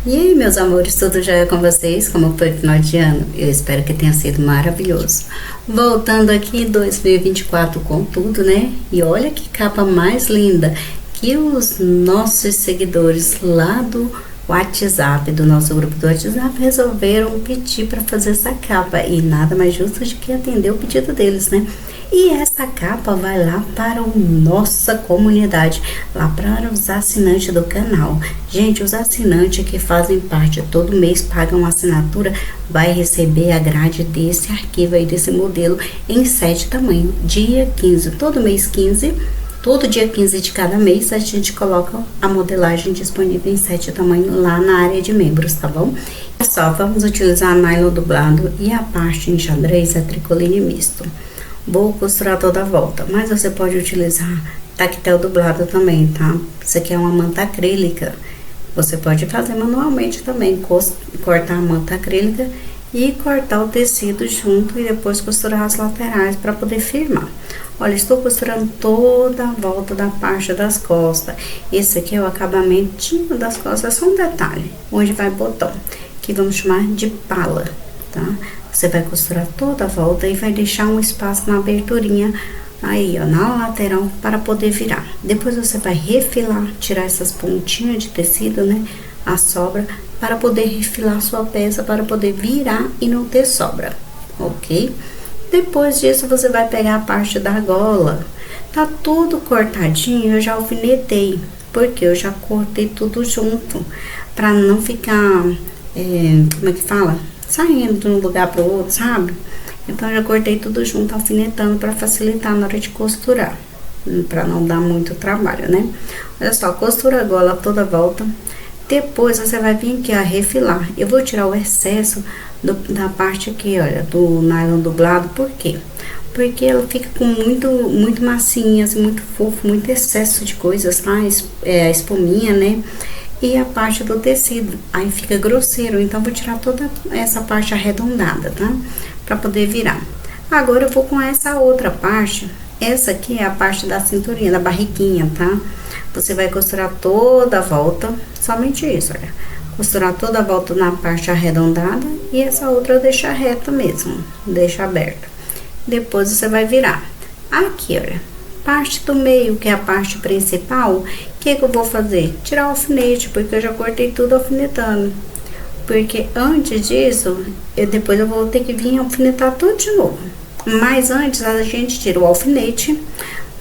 E aí, meus amores, tudo já é com vocês? Como foi o final de ano? Eu espero que tenha sido maravilhoso. Voltando aqui 2024 com tudo, né? E olha que capa mais linda que os nossos seguidores lá do WhatsApp, do nosso grupo do WhatsApp, resolveram pedir para fazer essa capa. E nada mais justo do que atender o pedido deles, né? E essa capa vai lá para a nossa comunidade, lá para os assinantes do canal. Gente, os assinantes que fazem parte todo mês, pagam assinatura, vai receber a grade desse arquivo aí, desse modelo, em 7 tamanhos. Dia 15, todo mês 15, todo dia 15 de cada mês, a gente coloca a modelagem disponível em 7 tamanhos lá na área de membros, tá bom? Pessoal, vamos utilizar nylon dublado e a parte em xadrez é tricoline misto. Vou costurar toda a volta, mas você pode utilizar tactel dublado também, tá? Isso aqui é uma manta acrílica. Você pode fazer manualmente também, cortar a manta acrílica e cortar o tecido junto e depois costurar as laterais para poder firmar. Olha, estou costurando toda a volta da parte das costas. Esse aqui é o acabamentinho das costas, é só um detalhe, onde vai botão, que vamos chamar de pala, tá? Você vai costurar toda a volta e vai deixar um espaço na aberturinha aí, ó, na lateral, para poder virar. Depois você vai refilar, tirar essas pontinhas de tecido, né, a sobra, para poder refilar sua peça, para poder virar e não ter sobra, ok? Depois disso, você vai pegar a parte da gola. Tá tudo cortadinho, eu já alfinetei, porque eu já cortei tudo junto, para não ficar, como é que fala? Saindo de um lugar para o outro, sabe? Então, eu já cortei tudo junto, alfinetando, para facilitar na hora de costurar, para não dar muito trabalho, né? Olha só, costura a gola toda a volta. Depois, você vai vir aqui a refilar. Eu vou tirar o excesso da parte aqui, olha, do nylon dublado. Por quê? Porque ela fica com muito massinha, assim, muito fofo, muito excesso de coisas, tá? A espuminha, né? E a parte do tecido, aí fica grosseiro, então vou tirar toda essa parte arredondada, tá? Pra poder virar. Agora eu vou com essa outra parte, essa aqui é a parte da cinturinha, da barriguinha, tá? Você vai costurar toda a volta, somente isso, olha. Costurar toda a volta na parte arredondada e essa outra deixa reta mesmo, deixa aberta. Depois você vai virar. Aqui, olha, parte do meio, que é a parte principal, o que eu vou fazer? Tirar o alfinete, porque eu já cortei tudo alfinetando. Porque antes disso, depois eu vou ter que vir alfinetar tudo de novo. Mas antes a gente tira o alfinete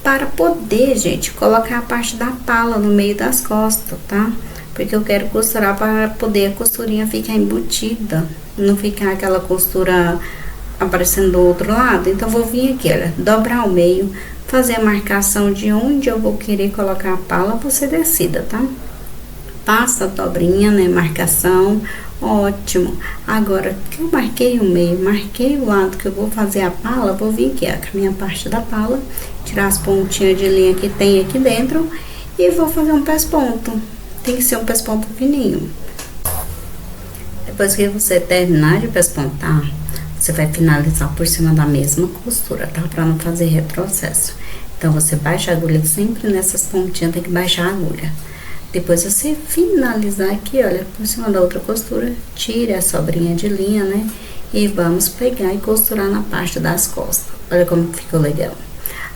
para poder, gente, colocar a parte da pala no meio das costas, tá? Porque eu quero costurar para poder a costurinha ficar embutida, não ficar aquela costura aparecendo do outro lado. Então, vou vir aqui, olha, dobrar o meio, fazer a marcação de onde eu vou querer colocar a pala, você decida, tá? Passa a dobrinha, né, marcação, ótimo. Agora, que eu marquei o meio, marquei o lado que eu vou fazer a pala, vou vir aqui, ó, com a minha parte da pala, tirar as pontinhas de linha que tem aqui dentro e vou fazer um pesponto. Tem que ser um pesponto fininho. Depois que você terminar de pespontar, você vai finalizar por cima da mesma costura, tá? Pra não fazer retrocesso. Então, você baixa a agulha sempre nessas pontinhas, tem que baixar a agulha. Depois, você finalizar aqui, olha, por cima da outra costura, tire a sobrinha de linha, né? E vamos pegar e costurar na parte das costas. Olha como ficou legal.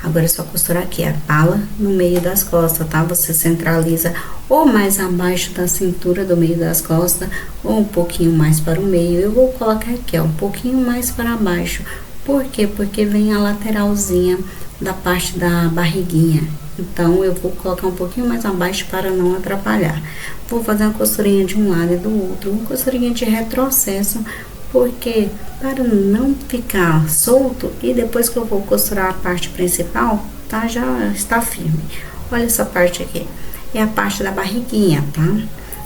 Agora é só costurar aqui a pala no meio das costas, tá? Você centraliza ou mais abaixo da cintura do meio das costas, ou um pouquinho mais para o meio. Eu vou colocar aqui, ó, um pouquinho mais para baixo. Por quê? Porque vem a lateralzinha da parte da barriguinha. Então, eu vou colocar um pouquinho mais abaixo para não atrapalhar. Vou fazer uma costurinha de um lado e do outro, uma costurinha de retrocesso, porque para não ficar solto e depois que eu vou costurar a parte principal, tá? Já está firme. Olha essa parte aqui, é a parte da barriguinha, tá?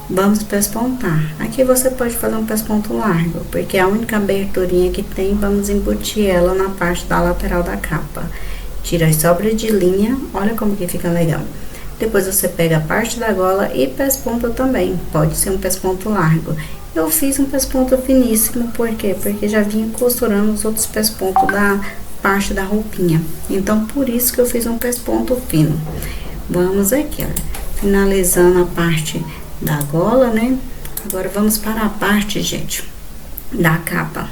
Vamos pespontar. Aqui você pode fazer um pesponto largo, porque é a única aberturinha que tem, vamos embutir ela na parte da lateral da capa. Tira as sobras de linha, olha como que fica legal. Depois você pega a parte da gola e pesponta também, pode ser um pesponto largo. Eu fiz um pesponto finíssimo, por quê? Porque já vinha costurando os outros pespontos da parte da roupinha. Então, por isso que eu fiz um pesponto fino. Vamos aqui, ó, finalizando a parte da gola, né? Agora vamos para a parte, gente, da capa.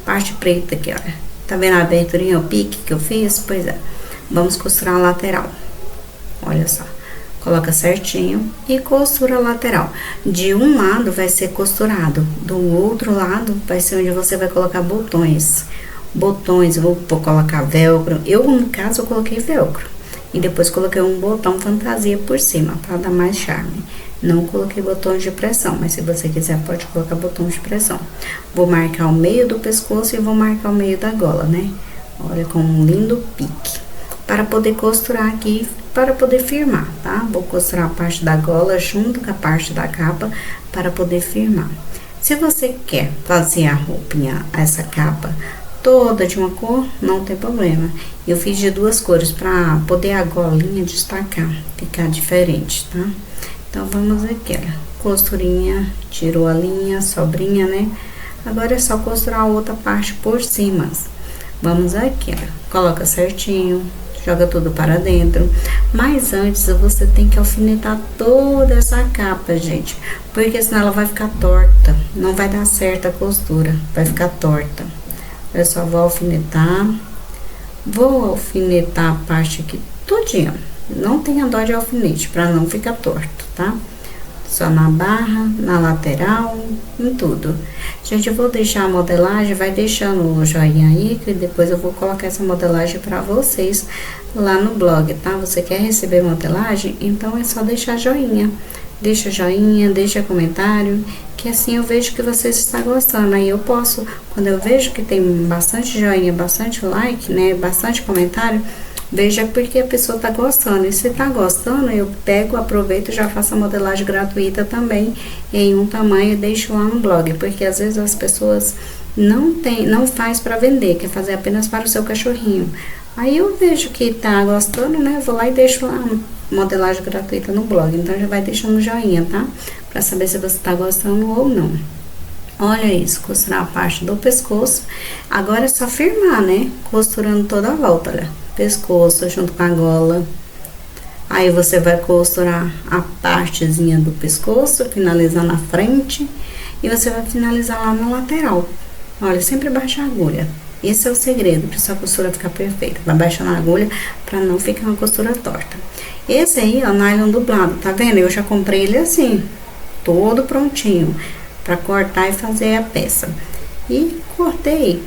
Parte preta aqui, olha. Tá vendo a aberturinha, o pique que eu fiz? Pois é. Vamos costurar a lateral. Olha só. Coloca certinho e costura a lateral. De um lado vai ser costurado, do outro lado vai ser onde você vai colocar botões. Botões, eu vou colocar velcro. Eu, no caso, eu coloquei velcro. E depois coloquei um botão fantasia por cima, para dar mais charme. Não coloquei botões de pressão, mas se você quiser pode colocar botões de pressão. Vou marcar o meio do pescoço e vou marcar o meio da gola, né? Olha, com um lindo pique. Para poder costurar aqui, para poder firmar, tá? Vou costurar a parte da gola junto com a parte da capa para poder firmar. Se você quer fazer a roupinha, essa capa toda de uma cor, não tem problema. Eu fiz de duas cores para poder a golinha destacar, ficar diferente, tá? Então, vamos aqui, ó, costurinha, tirou a linha, sobrinha, né? Agora é só costurar a outra parte por cima. Vamos aqui, ó, coloca certinho, joga tudo para dentro. Mas antes, você tem que alfinetar toda essa capa, gente, porque senão ela vai ficar torta, não vai dar certo a costura, vai ficar torta. Eu só vou alfinetar a parte aqui todinha. Não tenha dó de alfinete, para não ficar torto, tá? Só na barra, na lateral, em tudo. Gente, eu vou deixar a modelagem, vai deixando o joinha aí, que depois eu vou colocar essa modelagem para vocês lá no blog, tá? Você quer receber modelagem? Então, é só deixar joinha. Deixa joinha, deixa comentário, que assim eu vejo que vocês estão gostando. Aí eu posso, quando eu vejo que tem bastante joinha, bastante like, né, bastante comentário, veja porque a pessoa tá gostando. E se tá gostando, eu pego, aproveito e já faço a modelagem gratuita também em um tamanho e deixo lá no blog, porque às vezes as pessoas não faz para vender, quer fazer apenas para o seu cachorrinho. Aí eu vejo que tá gostando, né, vou lá e deixo lá modelagem gratuita no blog. Então já vai deixando joinha, tá? Pra saber se você tá gostando ou não. Olha isso, costurar a parte do pescoço. Agora é só firmar, né? Costurando toda a volta, olha. Pescoço junto com a gola. Aí você vai costurar a partezinha do pescoço, finalizando a frente. E você vai finalizar lá na lateral. Olha, sempre baixa a agulha. Esse é o segredo para sua costura ficar perfeita. Vai baixando a agulha para não ficar uma costura torta. Esse aí é o nylon dublado, tá vendo? Eu já comprei ele assim, todo prontinho, para cortar e fazer a peça. E cortei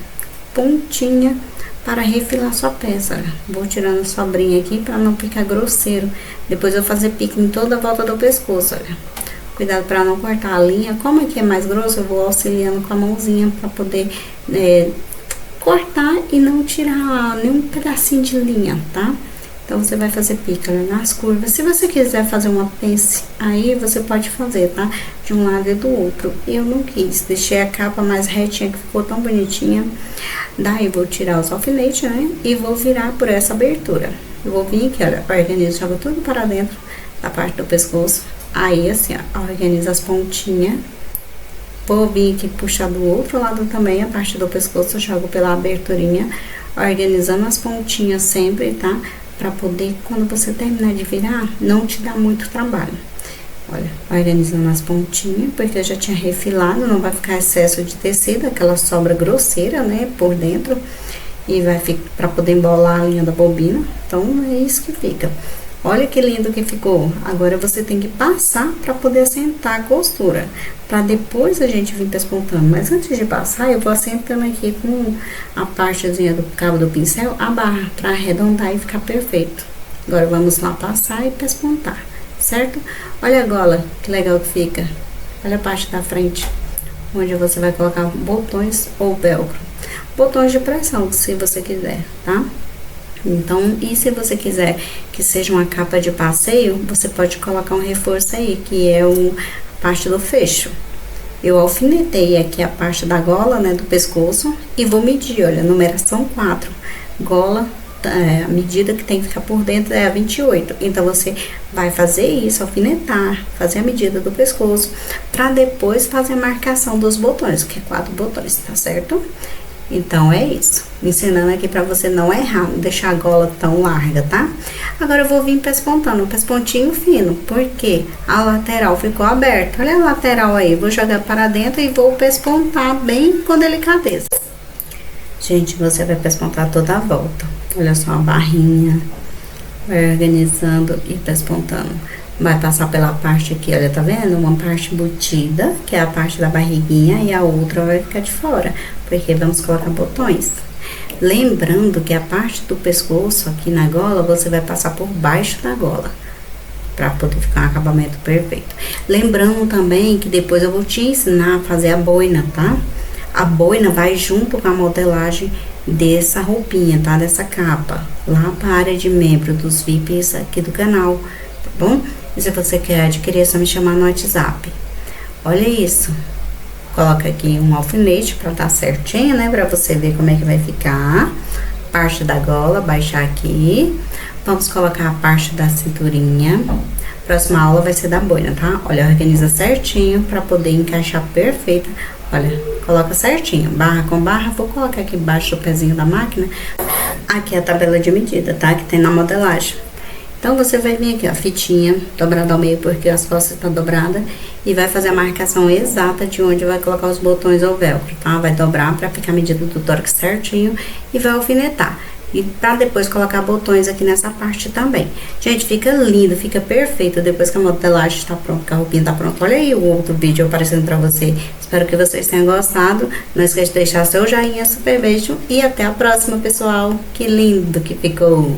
pontinha para refilar sua peça. Vou tirando a sobrinha aqui para não ficar grosseiro. Depois eu vou fazer pique em toda a volta do pescoço, olha. Cuidado para não cortar a linha. Como aqui é mais grosso, eu vou auxiliando com a mãozinha para poder cortar e não tirar nenhum pedacinho de linha, tá? Então, você vai fazer pique, olha, nas curvas. Se você quiser fazer uma pence, aí você pode fazer, tá? De um lado e do outro. Eu não quis, deixei a capa mais retinha, que ficou tão bonitinha. Daí, vou tirar os alfinetes, né? E vou virar por essa abertura. Eu vou vir aqui, olha, organizo, jogo tudo para dentro da parte do pescoço. Aí, assim, ó, organiza as pontinhas. Vou vir aqui puxar do outro lado também, a parte do pescoço, jogo pela aberturinha, organizando as pontinhas sempre, tá? Pra poder, quando você terminar de virar, não te dar muito trabalho. Olha, organizando as pontinhas, porque eu já tinha refilado, não vai ficar excesso de tecido, aquela sobra grosseira, né, por dentro. E vai ficar, pra poder embolar a linha da bobina, então é isso que fica. Olha que lindo que ficou. Agora você tem que passar para poder assentar a costura, para depois a gente vir pespontando. Mas antes de passar, eu vou assentando aqui com a partezinha do cabo do pincel, a barra, para arredondar e ficar perfeito. Agora vamos lá passar e pespontar, certo? Olha a gola, que legal que fica. Olha a parte da frente, onde você vai colocar botões ou velcro. Botões de pressão, se você quiser, tá? Então, e se você quiser que seja uma capa de passeio, você pode colocar um reforço aí, que é a parte do fecho. Eu alfinetei aqui a parte da gola, né, do pescoço, e vou medir, olha, numeração 4. Gola, a medida que tem que ficar por dentro é a 28. Então, você vai fazer isso, alfinetar, fazer a medida do pescoço, para depois fazer a marcação dos botões, que é 4 botões, tá certo? Então é isso, ensinando aqui pra você não errar, não deixar a gola tão larga, tá? Agora eu vou vir pespontando, um pespontinho fino, porque a lateral ficou aberta. Olha a lateral aí, vou jogar para dentro e vou pespontar bem com delicadeza. Gente, você vai pespontar toda a volta. Olha só a barrinha, vai organizando e pespontando. Vai passar pela parte aqui, olha, tá vendo? Uma parte embutida, que é a parte da barriguinha, e a outra vai ficar de fora, porque vamos colocar botões. Lembrando que a parte do pescoço aqui na gola, você vai passar por baixo da gola, para poder ficar um acabamento perfeito. Lembrando também que depois eu vou te ensinar a fazer a boina, tá? A boina vai junto com a modelagem dessa roupinha, tá? Dessa capa, lá para a área de membro dos VIPs aqui do canal, tá bom? E se você quer adquirir, é só me chamar no WhatsApp. Olha isso. Coloca aqui um alfinete para dar certinho, né? Para você ver como é que vai ficar. Parte da gola, baixar aqui. Vamos colocar a parte da cinturinha. Próxima aula vai ser da boina, tá? Olha, organiza certinho para poder encaixar perfeita. Olha, coloca certinho, barra com barra. Vou colocar aqui embaixo do pezinho da máquina. Aqui é a tabela de medida, tá? Que tem na modelagem. Então, você vai vir aqui, ó, fitinha dobrada ao meio, porque as costas estão dobradas, e vai fazer a marcação exata de onde vai colocar os botões ou velcro, tá? Vai dobrar pra ficar a medida do tórax certinho e vai alfinetar. E pra depois colocar botões aqui nessa parte também. Gente, fica lindo, fica perfeito depois que a modelagem está pronta, que a roupinha tá pronta. Olha aí o outro vídeo aparecendo pra você. Espero que vocês tenham gostado. Não esqueça de deixar seu joinha, super beijo e até a próxima, pessoal. Que lindo que ficou!